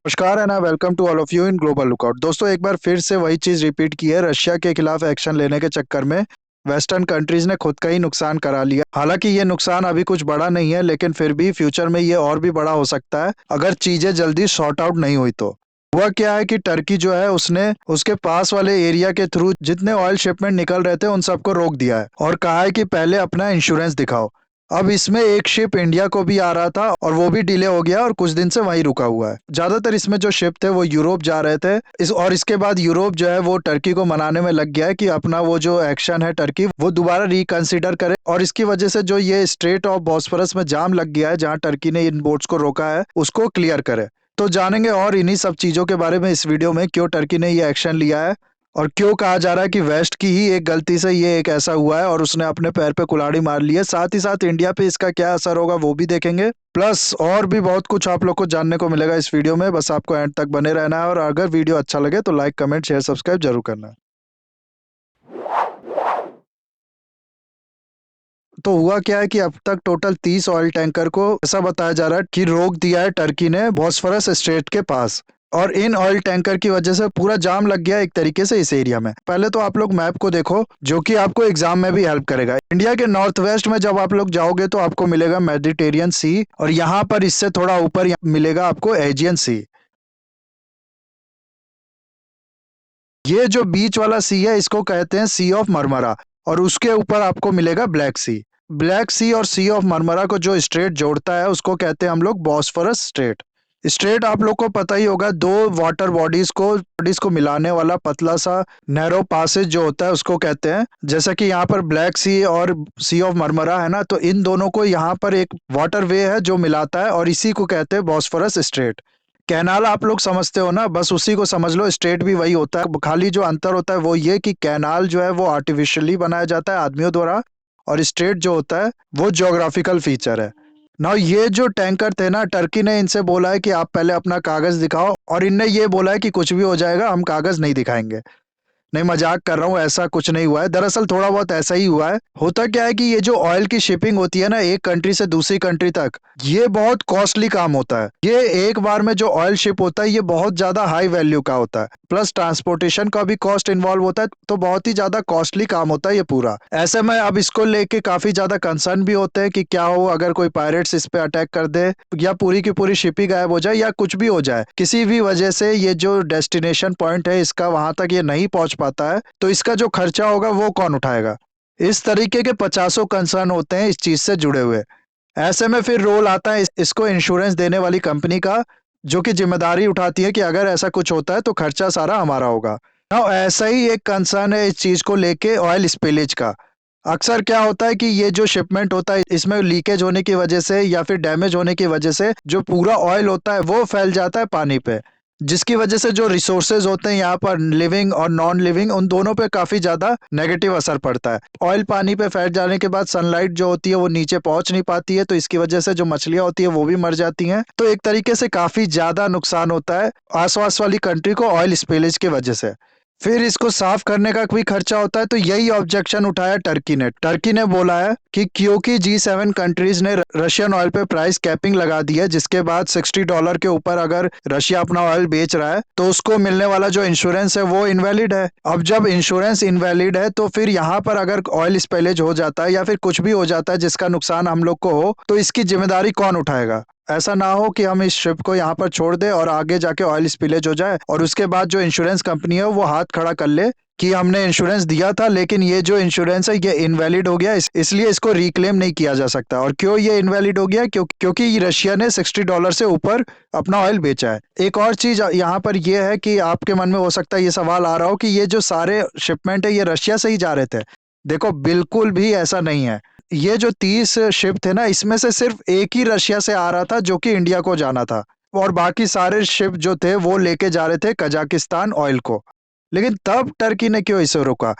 नमस्कार and welcome to all of you in Global Lookout. दोस्तों, एक बार फिर से वही चीज रिपीट की है। रशिया के खिलाफ एक्शन लेने के चक्कर में वेस्टर्न कंट्रीज ने खुद का ही नुकसान करा लिया। हालांकि ये नुकसान अभी कुछ बड़ा नहीं है, लेकिन फिर भी फ्यूचर में ये और भी बड़ा हो सकता है अगर चीजें जल्दी सॉर्ट आउट नहीं हुई तो। हुआ क्या है कि टर्की जो है उसने उसके पास वाले एरिया के थ्रू जितने ऑयल शिपमेंट निकल रहे थे उन सबको रोक दिया है और कहा है कि पहले अपना इंश्योरेंस दिखाओ। अब इसमें एक शिप इंडिया को भी आ रहा था और वो भी डिले हो गया और कुछ दिन से वहीं रुका हुआ है। ज्यादातर इसमें जो शिप थे वो यूरोप जा रहे थे इसके बाद यूरोप जो है वो टर्की को मनाने में लग गया है कि अपना वो जो एक्शन है टर्की वो दोबारा रिकंसिडर करे, और इसकी वजह से जो ये स्ट्रेट ऑफ बॉस्फोरस में जाम लग गया है जहां टर्की ने इन बोट्स को रोका है उसको क्लियर करे। तो जानेंगे और इन्हीं सब चीजों के बारे में इस वीडियो में, क्यों टर्की ने ये एक्शन लिया है और क्यों कहा जा रहा है कि वेस्ट की ही एक गलती से ये एक ऐसा हुआ है और उसने अपने पैर पे कुल्हाड़ी मार ली है। साथ ही साथ इंडिया पे इसका क्या असर होगा वो भी देखेंगे। प्लस और भी बहुत कुछ आप लोग को जानने को मिलेगा इस वीडियो में। बस आपको एंड तक बने रहना है और अगर वीडियो अच्छा लगे तो लाइक कमेंट शेयर सब्सक्राइब जरूर करना है। तो हुआ क्या है कि अब तक टोटल 30 ऑयल टैंकर को ऐसा बताया जा रहा है कि रोक दिया है टर्की ने बॉस्फोरस स्ट्रेट के पास, और इन ऑयल टैंकर की वजह से पूरा जाम लग गया एक तरीके से इस एरिया में। पहले तो आप लोग मैप को देखो जो कि आपको एग्जाम में भी हेल्प करेगा। इंडिया के नॉर्थ वेस्ट में जब आप लोग जाओगे तो आपको मिलेगा मेडिटेरियन सी, और यहाँ पर इससे थोड़ा ऊपर मिलेगा आपको एजियन सी। ये जो बीच वाला सी है इसको कहते हैं सी ऑफ मरमरा, और उसके ऊपर आपको मिलेगा ब्लैक सी। ब्लैक सी और सी ऑफ मरमरा को जो स्ट्रेट जोड़ता है उसको कहते हैं हम लोग बॉस्फोरस स्ट्रेट। स्ट्रेट आप लोग को पता ही होगा, दो वाटर बॉडीज को मिलाने वाला पतला सा नैरो पासेज जो होता है उसको कहते हैं। जैसा कि यहाँ पर ब्लैक सी और सी ऑफ मरमरा है ना, तो इन दोनों को यहाँ पर एक वाटर वे है जो मिलाता है और इसी को कहते हैं बॉस्फोरस स्ट्रेट। कैनाल आप लोग समझते हो ना, बस उसी को समझ लो। स्ट्रेट भी वही होता है, खाली जो अंतर होता है वो ये कि कैनाल जो है वो आर्टिफिशियली बनाया जाता है आदमियों द्वारा, और स्ट्रेट जो होता है वो ज्योग्राफिकल फीचर है ना। ये जो टैंकर थे ना, टर्की ने इनसे बोला है कि आप पहले अपना कागज दिखाओ, और इनने ये बोला है कि कुछ भी हो जाएगा, हम कागज नहीं दिखाएंगे। नहीं, मजाक कर रहा हूँ, ऐसा कुछ नहीं हुआ है। दरअसल थोड़ा बहुत ऐसा ही हुआ है। होता क्या है कि ये जो ऑयल की शिपिंग होती है ना एक कंट्री से दूसरी कंट्री तक, ये बहुत कॉस्टली काम होता है। ये एक बार में जो ऑयल शिप होता है ये बहुत ज्यादा हाई वैल्यू का होता है, प्लस ट्रांसपोर्टेशन का भी कॉस्ट इन्वॉल्व होता है, तो बहुत ही ज्यादा कॉस्टली काम होता है ये पूरा। ऐसे में अब इसको लेके काफी ज्यादा कंसर्न भी होते हैं कि क्या हो अगर कोई पायरेट्स इस पे अटैक कर दे, या पूरी की पूरी शिप ही गायब हो जाए, या कुछ भी हो जाए किसी भी वजह से ये जो डेस्टिनेशन पॉइंट है इसका वहां तक ये नहीं पहुंच पाता है, तो इसका जो खर्चा होगा वो कौन उठाएगा। इस तरीके के 50 कंसर्न होते हैं इस चीज से जुड़े हुए। ऐसे में फिर रोल आता है इसको इंश्योरेंस देने वाली कंपनी का, जो कि जिम्मेदारी उठाती है कि अगर ऐसा कुछ होता है तो खर्चा सारा हमारा होगा। नाउ ऐसा ही एक कंसर्न है इस चीज को लेके ऑयल स्पिलेज का। अक्सर क्या होता है कि ये जो शिपमेंट होता है इसमें लीकेज होने की वजह से या फिर डैमेज होने की वजह से जो पूरा ऑयल होता है वो फैल जाता है पानी पे, जिसकी वजह से जो रिसोर्सेज होते हैं यहाँ पर लिविंग और नॉन लिविंग उन दोनों पे काफी ज्यादा नेगेटिव असर पड़ता है। ऑयल पानी पे फैल जाने के बाद सनलाइट जो होती है वो नीचे पहुंच नहीं पाती है, तो इसकी वजह से जो मछलियां होती है वो भी मर जाती हैं। तो एक तरीके से काफी ज्यादा नुकसान होता है आसपास वाली कंट्री को ऑयल स्पिलेज की वजह से। फिर इसको साफ करने का भी खर्चा होता है, तो यही ऑब्जेक्शन उठाया टर्की ने। टर्की ने बोला है कि क्योंकि G7 कंट्रीज ने रशियन ऑयल पे प्राइस कैपिंग लगा दी है, जिसके बाद $60 के ऊपर अगर रशिया अपना ऑयल बेच रहा है तो उसको मिलने वाला जो इंश्योरेंस है वो इनवैलिड है। अब जब इंश्योरेंस इनवैलिड है तो फिर यहाँ पर अगर ऑयल स्पेलेज हो जाता है या फिर कुछ भी हो जाता है जिसका नुकसान हम लोग को हो, तो इसकी जिम्मेदारी कौन उठाएगा। ऐसा ना हो कि हम इस शिप को यहाँ पर छोड़ दें और आगे जाके ऑयल स्पिलेज हो जाए और उसके बाद जो इंश्योरेंस कंपनी है वो हाथ खड़ा कर ले कि हमने इंश्योरेंस दिया था लेकिन ये जो इंश्योरेंस है ये इनवैलिड हो गया, इसलिए इसको रिक्लेम नहीं किया जा सकता। और क्यों ये इनवैलिड हो गया, क्योंकि रशिया ने $60 से ऊपर अपना ऑयल बेचा है। एक और चीज यहाँ पर यह है कि आपके मन में हो सकता है ये सवाल आ रहा हो कि ये जो सारे शिपमेंट है ये रशिया से ही जा रहे थे। देखो, बिल्कुल भी ऐसा नहीं है। ये जो 30 शिप थे ना इसमें से सिर्फ एक ही रशिया से आ रहा था जो कि इंडिया को जाना था, और बाकी सारे शिप जो थे वो लेके जा रहे थे कजाकिस्तान ऑयल को। लेकिन तब टर्की ने क्यों इसे रोका।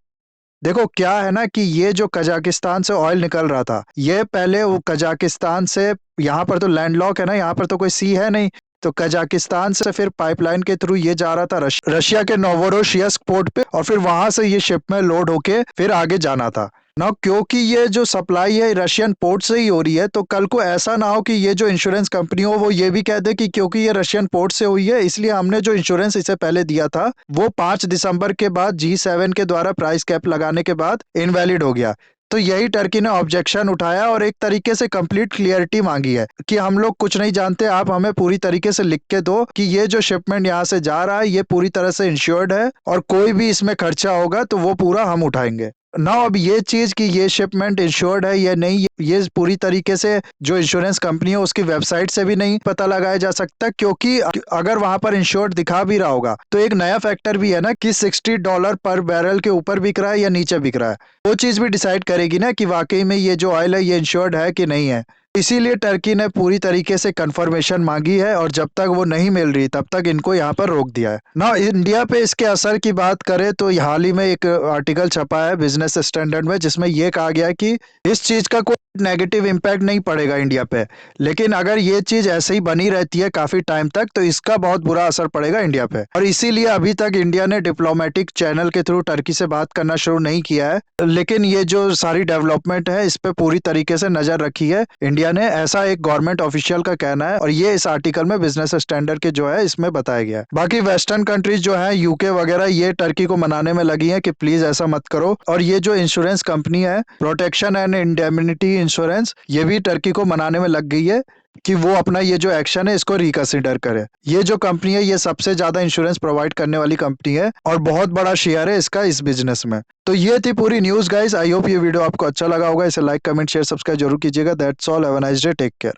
देखो क्या है ना कि ये जो कजाकिस्तान से ऑयल निकल रहा था ये पहले वो कजाकिस्तान से, यहाँ पर तो लैंडलॉक है ना, यहाँ पर तो कोई सी है नहीं, तो कजाकिस्तान से फिर पाइपलाइन के थ्रू ये जा रहा था रशिया के नोवोरोसियस्क पोर्ट पे, और फिर वहां से ये शिप में लोड होके फिर आगे जाना था। ना, क्योंकि ये जो सप्लाई है रशियन पोर्ट से ही हो रही है, तो कल को ऐसा ना हो कि ये जो इंश्योरेंस कंपनी हो वो ये भी कह दे कि क्योंकि ये रशियन पोर्ट से हुई है इसलिए हमने जो इंश्योरेंस इसे पहले दिया था वो 5 दिसंबर के बाद G7 के द्वारा प्राइस कैप लगाने के बाद इनवैलिड हो गया। तो यही टर्की ने ऑब्जेक्शन उठाया और एक तरीके से कंप्लीट क्लियरिटी मांगी है कि हम लोग कुछ नहीं जानते, आप हमें पूरी तरीके से लिख के दो कि ये जो शिपमेंट यहाँ से जा रहा है ये पूरी तरह से इंश्योर्ड है और कोई भी इसमें खर्चा होगा तो वो पूरा हम उठाएंगे ना। अब ये चीज कि ये शिपमेंट इंश्योर्ड है या नहीं ये पूरी तरीके से जो इंश्योरेंस कंपनी है उसकी वेबसाइट से भी नहीं पता लगाया जा सकता, क्योंकि अगर वहां पर इंश्योर्ड दिखा भी रहा होगा तो एक नया फैक्टर भी है ना कि $60 पर बैरल के ऊपर बिक रहा है या नीचे बिक रहा है, वो चीज भी डिसाइड करेगी ना कि वाकई में ये जो ऑयल है ये इंश्योर्ड है कि नहीं है। इसीलिए टर्की ने पूरी तरीके से कंफर्मेशन मांगी है और जब तक वो नहीं मिल रही तब तक इनको यहाँ पर रोक दिया है ना। इंडिया पे इसके असर की बात करें तो हाल ही में एक आर्टिकल छपा है बिजनेस स्टैंडर्ड में जिसमें ये कहा गया है कि इस चीज का कोई नेगेटिव इम्पैक्ट नहीं पड़ेगा इंडिया पे, लेकिन अगर ये चीज ऐसे ही बनी रहती है काफी टाइम तक तो इसका बहुत बुरा असर पड़ेगा इंडिया पे। और इसीलिए अभी तक इंडिया ने डिप्लोमेटिक चैनल के थ्रू टर्की से बात करना शुरू नहीं किया है, लेकिन ये जो सारी डेवलपमेंट है इस पे पूरी तरीके से नजर रखी है इंडिया ने, ऐसा एक गवर्नमेंट ऑफिशियल का कहना है और ये इस आर्टिकल में बिजनेस स्टैंडर्ड के जो है इसमें बताया गया है। बाकी वेस्टर्न कंट्रीज जो है यूके वगैरह ये टर्की को मनाने में लगी है कि प्लीज ऐसा मत करो, और ये जो इंश्योरेंस कंपनी है प्रोटेक्शन एंड इंडेमनिटी इंश्योरेंस ये भी टर्की को मनाने में लग गई है कि वो अपना ये जो एक्शन है इसको रिकंसिडर करे। ये जो कंपनी है ये सबसे ज्यादा इंश्योरेंस प्रोवाइड करने वाली कंपनी है और बहुत बड़ा शेयर है इसका इस बिजनेस में। तो ये थी पूरी न्यूज गाइस, आई होप ये वीडियो आपको अच्छा लगा होगा। इसे लाइक कमेंट शेयर सब्सक्राइब जरूर कीजिएगा। That's all, have a nice day, take care.